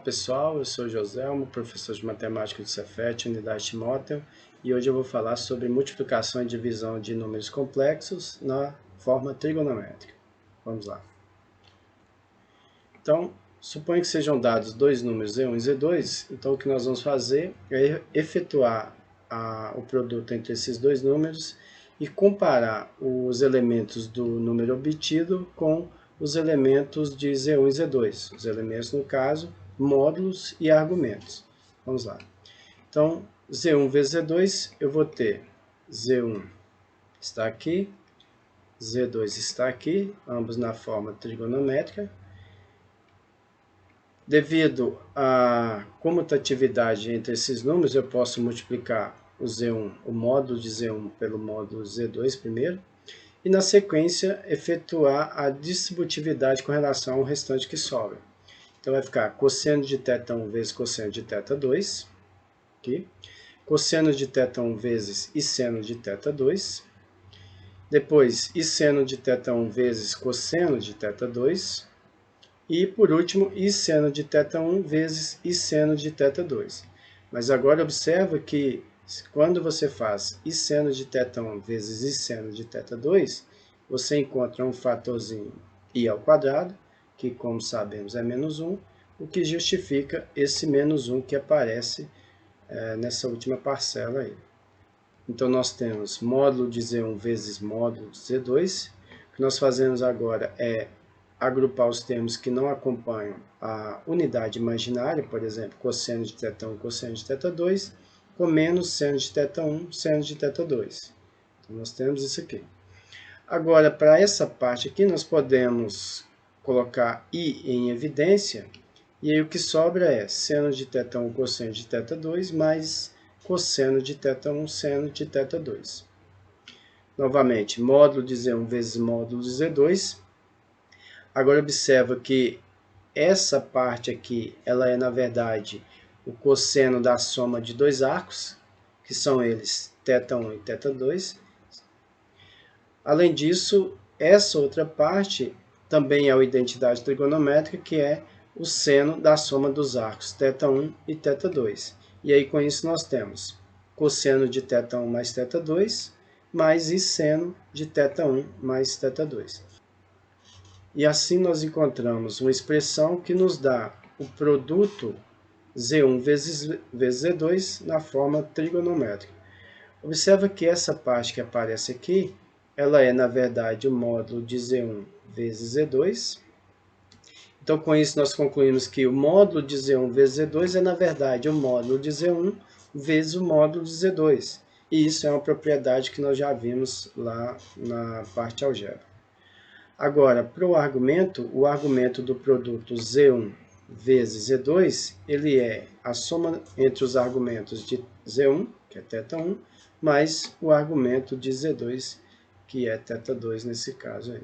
pessoal, eu sou Joselmo, professor de matemática do Cefet, unidade Timóteo, e hoje eu vou falar sobre multiplicação e divisão de números complexos na forma trigonométrica. Vamos lá. Então, suponha que sejam dados dois números Z1 e Z2, então o que nós vamos fazer é efetuar o produto entre esses dois números e comparar os elementos do número obtido com os elementos de Z1 e Z2. Os elementos, no caso, módulos e argumentos. Vamos lá. Então, Z1 vezes Z2, eu vou ter Z1 está aqui, Z2 está aqui, ambos na forma trigonométrica. Devido à comutatividade entre esses números, eu posso multiplicar o Z1, o módulo de Z1 pelo módulo Z2 primeiro, e na sequência efetuar a distributividade com relação ao restante que sobra. Então vai ficar cosseno de θ1 vezes cosseno de θ2, aqui. Cosseno de θ1 vezes e seno de θ2. Depois, e seno de θ1 vezes cosseno de θ2. E, por último, e seno de θ1 vezes e seno de θ2. Mas agora observa que quando você faz e seno de θ1 vezes e seno de θ2, você encontra um fatorzinho i ao quadrado, que, como sabemos, é menos 1, o que justifica esse menos 1 que aparece nessa última parcela aí. Então, nós temos módulo de Z1 vezes módulo de Z2. O que nós fazemos agora é agrupar os termos que não acompanham a unidade imaginária, por exemplo, cosseno de θ1 e cosseno de θ2, com menos seno de θ1, seno de θ2. Então, nós temos isso aqui. Agora, para essa parte aqui, nós podemos colocar i em evidência, e aí o que sobra é seno de θ1 cosseno de θ2 mais cosseno de θ1 seno de θ2. Novamente, módulo de Z1 vezes módulo de Z2. Agora observa que essa parte aqui, ela é na verdade o cosseno da soma de dois arcos, que são eles θ1 e θ2. Além disso, essa outra parte também é uma identidade trigonométrica, que é o seno da soma dos arcos θ1 e θ2. E aí com isso nós temos cosseno de θ1 mais θ2, mais e seno de θ1 mais θ2. E assim nós encontramos uma expressão que nos dá o produto Z1 vezes Z2 na forma trigonométrica. Observa que essa parte que aparece aqui, ela é, na verdade, o módulo de Z1 vezes Z2. Então, com isso, nós concluímos que o módulo de Z1 vezes Z2 é, na verdade, o módulo de Z1 vezes o módulo de Z2. E isso é uma propriedade que nós já vimos lá na parte algébrica. Agora, para o argumento do produto Z1 vezes Z2, ele é a soma entre os argumentos de Z1, que é θ1, mais o argumento de Z2, que é θ2 nesse caso aí.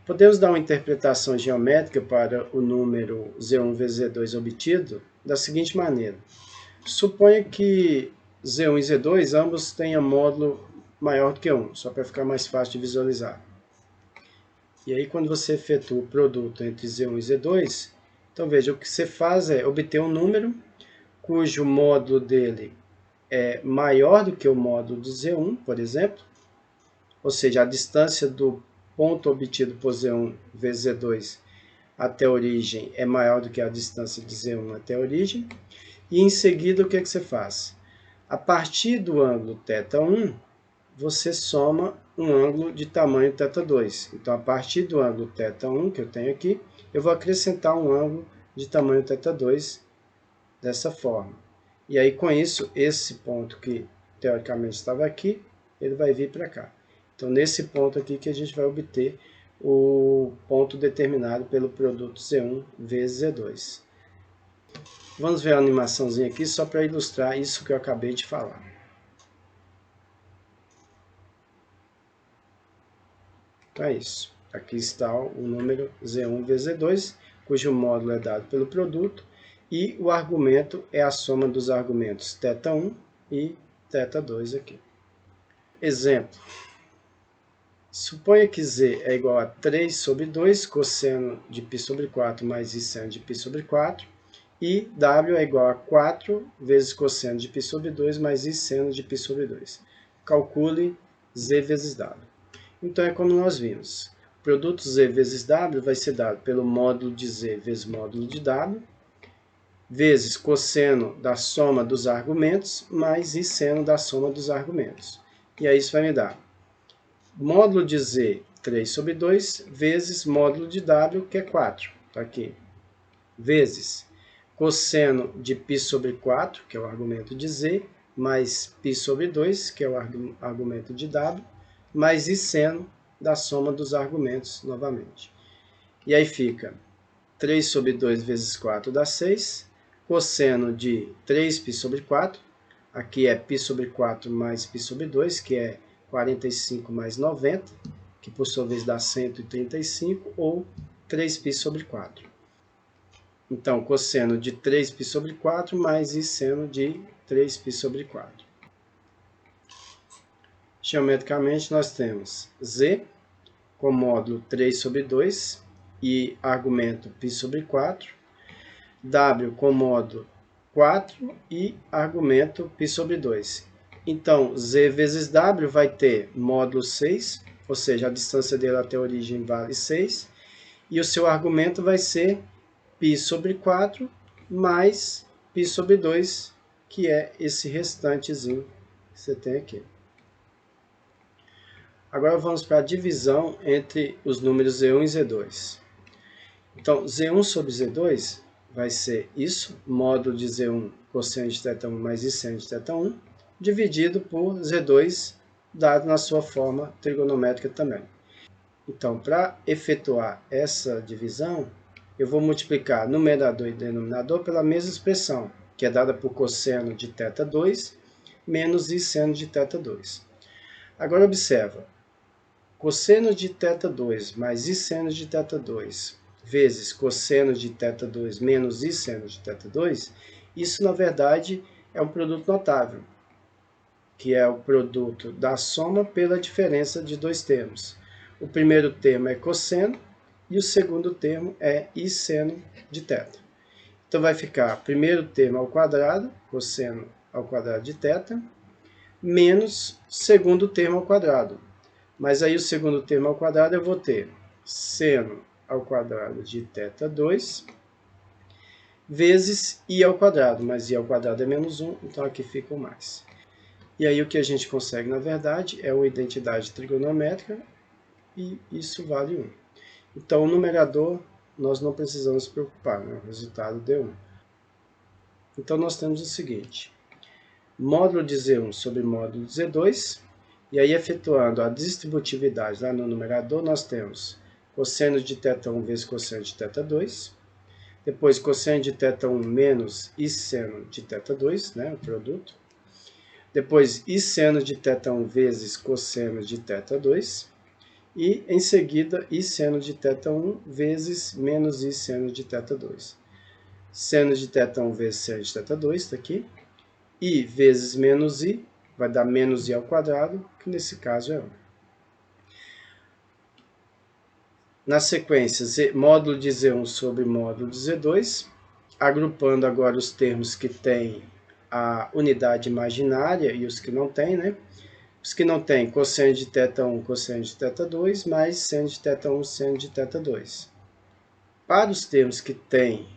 Podemos dar uma interpretação geométrica para o número Z1 vezes Z2 obtido da seguinte maneira. Suponha que Z1 e Z2 ambos tenham módulo maior do que 1, só para ficar mais fácil de visualizar. E aí, quando você efetua o produto entre Z1 e Z2, então veja, o que você faz é obter um número cujo módulo dele é maior do que o módulo de Z1, por exemplo, ou seja, a distância do ponto obtido por Z1 vezes Z2 até a origem é maior do que a distância de Z1 até a origem, e em seguida o que você faz? A partir do ângulo θ1, você soma um ângulo de tamanho θ2. Então, a partir do ângulo θ1 que eu tenho aqui, eu vou acrescentar um ângulo de tamanho θ2 dessa forma. E aí, com isso, esse ponto que teoricamente estava aqui, ele vai vir para cá. Então, nesse ponto aqui que a gente vai obter o ponto determinado pelo produto Z1 vezes Z2. Vamos ver a animaçãozinha aqui só para ilustrar isso que eu acabei de falar. Então é isso. Aqui está o número Z1 vezes Z2, cujo módulo é dado pelo produto, e o argumento é a soma dos argumentos θ1 e θ2 aqui. Exemplo. Suponha que Z é igual a 3 sobre 2, cosseno de π sobre 4 mais e seno de π sobre 4. e W é igual a 4 vezes cosseno de π sobre 2 mais I seno de π sobre 2. Calcule Z vezes W. Então, é como nós vimos. O produto Z vezes W vai ser dado pelo módulo de Z vezes módulo de W, vezes cosseno da soma dos argumentos, mais I seno da soma dos argumentos. E aí isso vai me dar módulo de Z, 3 sobre 2, vezes módulo de W, que é 4. Está aqui. Vezes cosseno de π sobre 4, que é o argumento de Z, mais π sobre 2, que é o argumento de W, mais I seno da soma dos argumentos novamente. E aí fica 3 sobre 2 vezes 4 dá 6, cosseno de 3π sobre 4, aqui é π sobre 4 mais π sobre 2, que é 45 mais 90, que por sua vez dá 135, ou 3π sobre 4. Então, cosseno de 3π sobre 4 mais I seno de 3π sobre 4. Geometricamente, nós temos Z com módulo 3 sobre 2 e argumento π sobre 4, W com módulo 4 e argumento π sobre 2. Então, Z vezes W vai ter módulo 6, ou seja, a distância dele até a origem vale 6, e o seu argumento vai ser π sobre 4 mais π sobre 2, que é esse restantezinho que você tem aqui. Agora vamos para a divisão entre os números Z1 e Z2. Então, Z1 sobre Z2 vai ser isso, módulo de Z1 cosseno de θ1 mais I seno de θ1, dividido por Z2, dado na sua forma trigonométrica também. Então, para efetuar essa divisão, eu vou multiplicar numerador e denominador pela mesma expressão, que é dada por cosseno de θ2 menos I seno de θ2. Agora observa, cosseno de θ2 mais I seno de θ2 vezes cosseno de θ2 menos I seno de θ2, isso na verdade é um produto notável, que é o produto da soma pela diferença de dois termos. O primeiro termo é cosseno e o segundo termo é I seno de θ. Então vai ficar primeiro termo ao quadrado, cosseno ao quadrado de θ, menos segundo termo ao quadrado. Mas aí o segundo termo ao quadrado eu vou ter seno ao quadrado de θ2 vezes I ao quadrado, mas I ao quadrado é menos 1, então aqui fica o mais. E aí o que a gente consegue, na verdade, é uma identidade trigonométrica e isso vale 1. Então o numerador nós não precisamos nos preocupar, né? O resultado deu 1. Então nós temos o seguinte, módulo de Z1 sobre módulo de Z2, e aí efetuando a distributividade lá no numerador, nós temos cosseno de θ1 vezes cosseno de θ2, depois cosseno de θ1 menos I seno de θ2, né, o produto, depois I seno de θ1 vezes cosseno de θ2, e em seguida I seno de θ1 vezes menos I seno de θ2. Seno de θ1 vezes seno de θ2, está aqui, I vezes menos I, vai dar menos I ao quadrado, que nesse caso é 1. Na sequência, módulo de Z1 sobre módulo de Z2, agrupando agora os termos que têm a unidade imaginária e os que não têm, né? Os que não têm, cosseno de θ1, cosseno de θ2, mais seno de θ1, seno de θ2. Para os termos que têm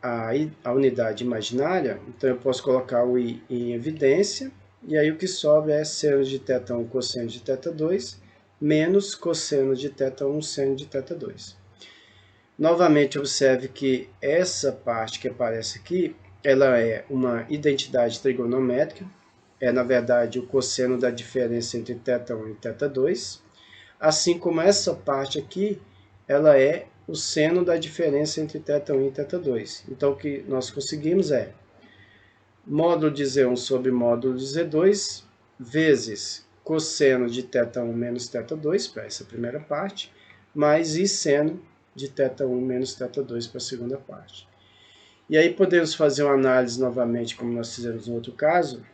a unidade imaginária, então eu posso colocar o I em evidência, e aí o que sobra é seno de θ1, cosseno de θ2, menos cosseno de θ1, seno de θ2. Novamente, observe que essa parte que aparece aqui, ela é uma identidade trigonométrica, é na verdade o cosseno da diferença entre θ1 e θ2, assim como essa parte aqui, ela é o seno da diferença entre θ1 e θ2. Então, o que nós conseguimos é módulo de Z1 sobre módulo de Z2, vezes cosseno de θ1 menos θ2, para essa primeira parte, mais I seno de θ1 menos θ2 para a segunda parte. E aí podemos fazer uma análise novamente, como nós fizemos no outro caso.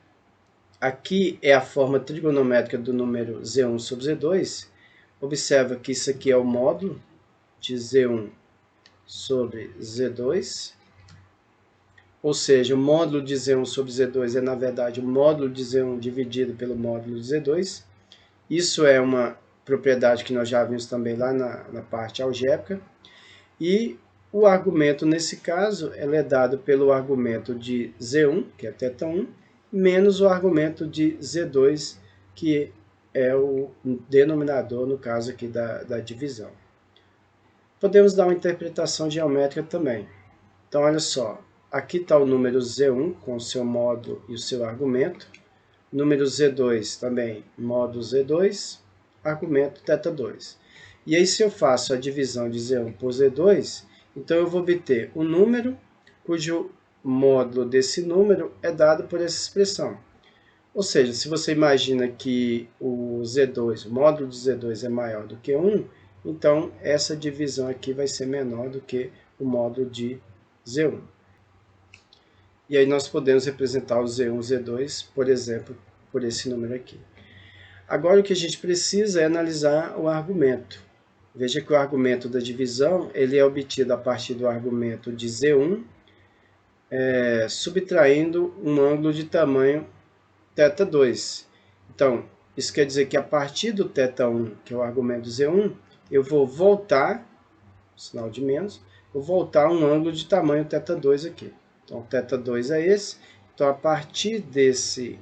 Aqui é a forma trigonométrica do número Z1 sobre Z2. Observa que isso aqui é o módulo de Z1 sobre Z2. ou seja, o módulo de Z1 sobre Z2 é, na verdade, o módulo de Z1 dividido pelo módulo de Z2. Isso é uma propriedade que nós já vimos também lá na parte algébrica. E o argumento, nesse caso, ele é dado pelo argumento de Z1, que é θ1, menos o argumento de Z2, que é o denominador, no caso aqui da divisão. Podemos dar uma interpretação geométrica também. Então, olha só, aqui está o número Z1 com o seu módulo e o seu argumento. Número Z2 também, módulo Z2, argumento θ2. E aí, se eu faço a divisão de Z1 por Z2, então eu vou obter um número cujo módulo desse número é dado por essa expressão. Ou seja, se você imagina que o Z2, o módulo de Z2 é maior do que 1, então essa divisão aqui vai ser menor do que o módulo de Z1. E aí nós podemos representar o Z1, Z2, por exemplo, por esse número aqui. Agora o que a gente precisa é analisar o argumento. Veja que o argumento da divisão ele é obtido a partir do argumento de Z1, subtraindo um ângulo de tamanho θ2. Então, isso quer dizer que a partir do θ1, que é o argumento Z1, eu vou voltar, sinal de menos, vou voltar um ângulo de tamanho θ2 aqui. Então, θ2 é esse. Então, a partir desse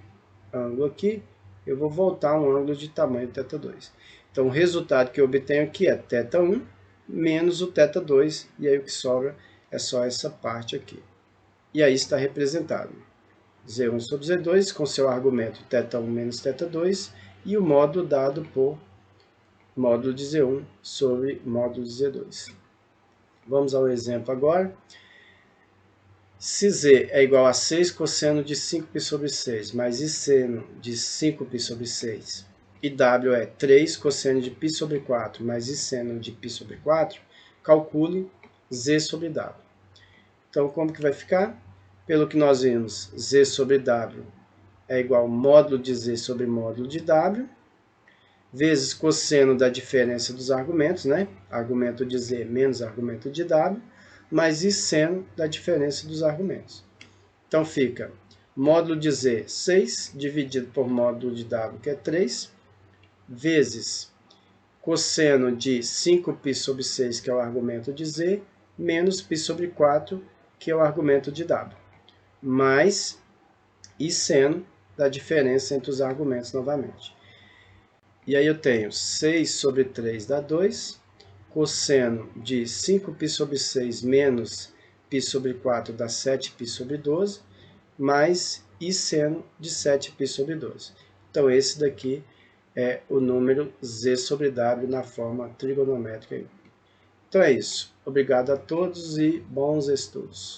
ângulo aqui, eu vou voltar um ângulo de tamanho θ2. Então, o resultado que eu obtenho aqui é θ1 menos o θ2, e aí o que sobra é só essa parte aqui. E aí está representado Z1 sobre Z2 com seu argumento θ1 menos θ2 e o módulo dado por módulo de Z1 sobre módulo de Z2. Vamos ao exemplo agora. Se Z é igual a 6 cosseno de 5π sobre 6, mais I seno de 5π sobre 6, e W é 3 cosseno de π sobre 4, mais I seno de π sobre 4, calcule Z sobre W. Então, como que vai ficar? Pelo que nós vimos, Z sobre W é igual ao módulo de Z sobre módulo de W, vezes cosseno da diferença dos argumentos, né? Argumento de Z menos argumento de W, mais I seno da diferença dos argumentos. Então fica módulo de Z, 6, dividido por módulo de W, que é 3, vezes cosseno de 5π sobre 6, que é o argumento de Z, menos π sobre 4, que é o argumento de W, mais I seno da diferença entre os argumentos novamente. E aí eu tenho 6 sobre 3 dá 2, cosseno de 5π sobre 6 menos π sobre 4 dá 7π sobre 12, mais I seno de 7π sobre 12. Então, esse daqui é o número Z sobre W na forma trigonométrica. Então, é isso. Obrigado a todos e bons estudos.